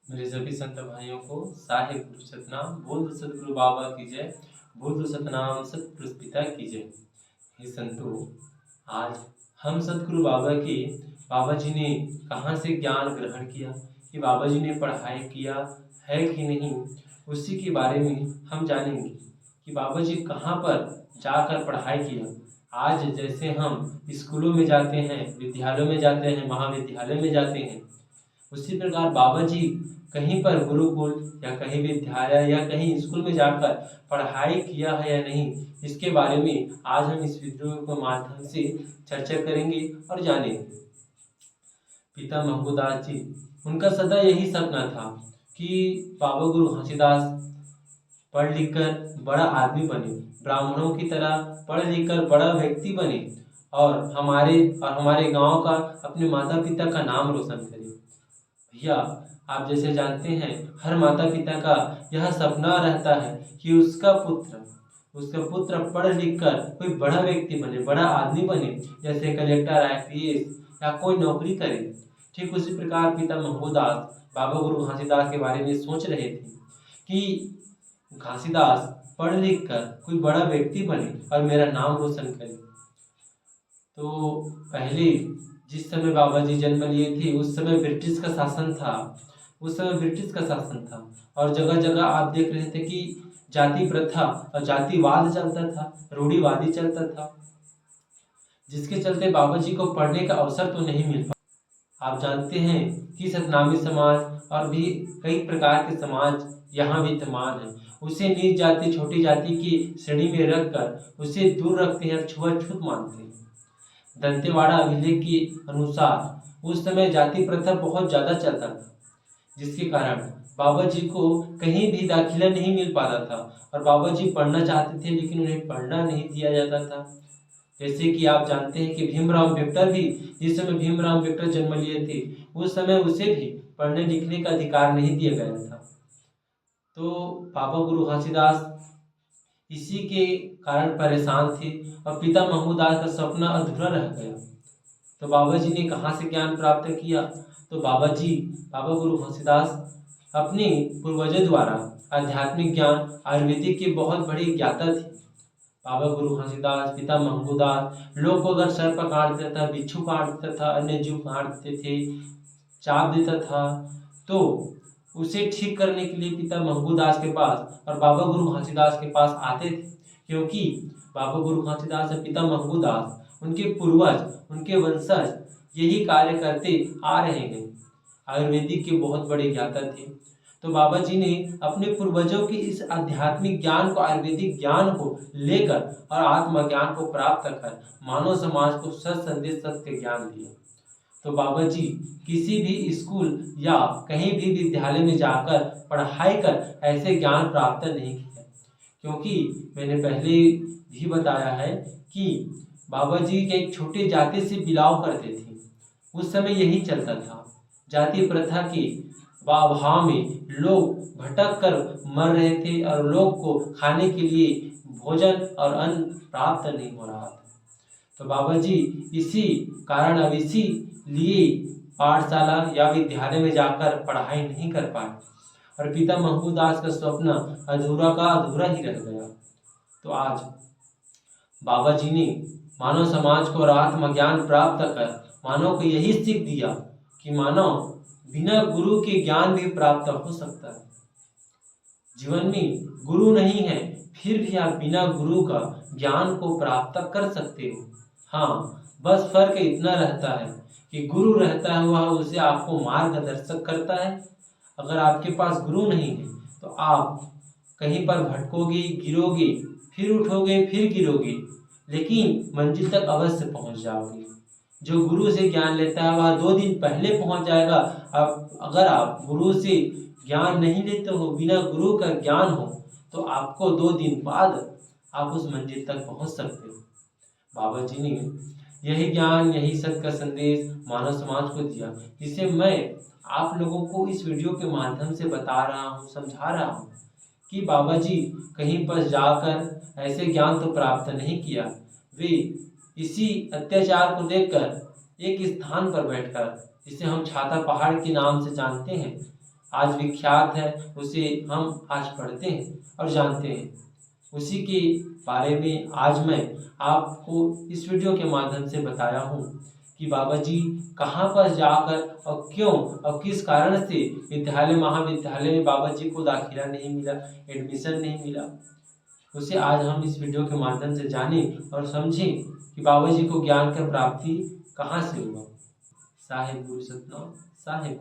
मेरे सभी संत भाइयों को साहिब गुरु सतनाम। बोल दो सतगुरु बाबा की जय। बोल दो सतनाम सतपुरुष पिता की जय। हे संतो, आज हम सतगुरु बाबा जी ने कहाँ से ज्ञान ग्रहण किया, कि बाबा जी ने पढ़ाई किया है कि नहीं, उसी के बारे में हम जानेंगे कि बाबा जी कहाँ पर जाकर पढ़ाई किया। आज जैसे हम स्कूलों में जाते हैं, विद्यालयों में जाते हैं, महाविद्यालय में जाते हैं, उसी प्रकार बाबा जी कहीं पर गुरुकुल या कहीं विद्यालय या कहीं स्कूल में जाकर पढ़ाई किया है या नहीं, इसके बारे में आज हम इस वीडियो के माध्यम से चर्चा करेंगे और जानेंगे। पिता महबूदास जी, उनका सदा यही सपना था कि बाबा गुरु घासीदास पढ़ लिख कर बड़ा आदमी बने, ब्राह्मणों की तरह पढ़ लिख कर बड़ा व्यक्ति बने और हमारे गांव का, अपने माता पिता का नाम रोशन करे। भैया, आप जैसे जानते हैं, हर माता पिता का यह सपना रहता है कि उसका पुत्र पढ़ लिख कर कोई बड़ा व्यक्ति बने, बड़ा आदमी बने, जैसे कलेक्टर, आईपीएस या कोई नौकरी करे। ठीक उसी प्रकार पिता महबूदास बाबा गुरु घासीदास के बारे में सोच रहे थे कि घासीदास पढ़ लिख कर कोई बड़ा व्यक्ति बने और मेरा नाम रोशन करे। तो पहले जिस समय बाबा जी जन्म लिए थे, उस समय ब्रिटिश का शासन था और जगह जगह आप देख रहे थे कि जाति प्रथा और जातिवाद चलता था, रूढ़िवादी चलता था, जिसके चलते बाबा जी को पढ़ने का अवसर तो नहीं मिल पाया। आप जानते हैं कि सतनामी समाज और भी कई प्रकार के समाज यहाँ विद्यमान है, उसे नीच जाति, छोटी जाति की श्रेणी में रखकर उसे दूर रखते हैं और छुआछूत मानते हैं। दंतेवाड़ा अभिलेख के अनुसार उस समय जाति प्रथा बहुत ज़्यादा चलता था, जिसके कारण बाबा जी को कहीं भी दाखिला नहीं मिल पाता था और बाबा जी पढ़ना चाहते थे लेकिन उन्हें पढ़ना नहीं दिया जाता था। जैसे कि आप जानते हैं कि भीमराव अम्बेडकर भी, जिस समय भीमराव अम्बेडकर जन्म लिए थे, उस समय उसे भी पढ़ने लिखने का अधिकार नहीं दिया गया था। तो बाबा गुरु घासीदास इसी के कारण परेशान थे और पिता महमूदास का सपना अधूरा रह गया। तो बाबा जी ने कहाँ से ज्ञान प्राप्त किया? तो बाबा गुरु घासीदास अपने पूर्वजों द्वारा आध्यात्मिक ज्ञान, आयुर्वेदिक के बहुत बड़े ज्ञाता थे। बाबा गुरु घासीदास, पिता महमूदास लोग को अगर सर पर काट देता था, बिच्छू काट देता था, अन्य जीव काट देते थे, चाप देता था, तो उसे ठीक करने के लिए पिता महबूदास के पास और बाबा गुरु घासीदास के पास आते थे, क्योंकि बाबा गुरु घासीदास और पिता महबूदास उनके पूर्वज, उनके वंशज यही कार्य करते आ रहे हैं। आयुर्वेदिक के बहुत बड़े ज्ञाता थे। तो बाबा जी ने अपने पूर्वजों की इस आध्यात्मिक ज्ञान को, आयुर्वेदिक ज्ञान को लेकर और आत्मज्ञान को प्राप्त कर मानव समाज को सत संदेश, सत्य ज्ञान दिया। तो बाबा जी किसी भी स्कूल या कहीं भी विद्यालय में जाकर पढ़ाई कर ऐसे ज्ञान प्राप्त नहीं किया, क्योंकि मैंने पहले भी बताया है कि बाबा जी एक छोटे जाति से बिलाव करते थे। उस समय यही चलता था, जाति प्रथा के अभाव में लोग भटक कर मर रहे थे और लोग को खाने के लिए भोजन और अन्न प्राप्त नहीं हो रहा था। तो बाबा जी इसी कारण, अब इसी लिए पाठशाला या विद्यालय में जाकर पढ़ाई नहीं कर पाए और पिता महबूदास का स्वप्न अधूरा का अधूरा ही रह गया। तो आज बाबा जी ने मानव समाज को आत्मज्ञान प्राप्त कर मानव को यही सीख दिया कि मानव बिना गुरु के ज्ञान भी प्राप्त हो सकता है। जीवन में गुरु नहीं है, फिर भी आप बिना गुरु का ज्ञान को प्राप्त कर सकते हो। हाँ, बस फर्क इतना रहता है कि गुरु रहता है वह उसे आपको मार्गदर्शक करता है। अगर आपके पास गुरु नहीं है तो आप कहीं पर भटकोगे, गिरोगे, फिर उठोगे, फिर गिरोगे, लेकिन मंजिल तक अवश्य पहुंच जाओगे। जो गुरु से ज्ञान लेता है वह 2 दिन पहले पहुंच जाएगा। अब अगर आप गुरु से ज्ञान नहीं लेते हो, बिना गुरु का ज्ञान हो, तो आपको 2 दिन बाद आप उस मंजिल तक पहुंच सकते हो। बाबा जी ने यही ज्ञान, यही सत्य का संदेश मानव समाज को दिया, जिसे मैं आप लोगों को इस वीडियो के माध्यम से बता रहा हूँ, समझा रहा हूँ कि बाबा जी कहीं पर जाकर ऐसे ज्ञान तो प्राप्त नहीं किया। वे इसी अत्याचार को देखकर एक स्थान पर बैठकर, जिसे हम छाता पहाड़ के नाम से जानते हैं, आज विख्यात है, उसे हम आज पढ़ते हैं और जानते हैं। उसी के बारे में आज मैं आपको इस वीडियो के माध्यम से बताया हूँ कि बाबा जी कहाँ पर जाकर और क्यों और किस कारण से विद्यालय महाविद्यालय में बाबा जी को दाखिला नहीं मिला, एडमिशन नहीं मिला, उसे आज हम इस वीडियो के माध्यम से जानें और समझें कि बाबा जी को ज्ञान की प्राप्ति कहाँ से हुआ। साहेब गुरु सतनाम साहेब।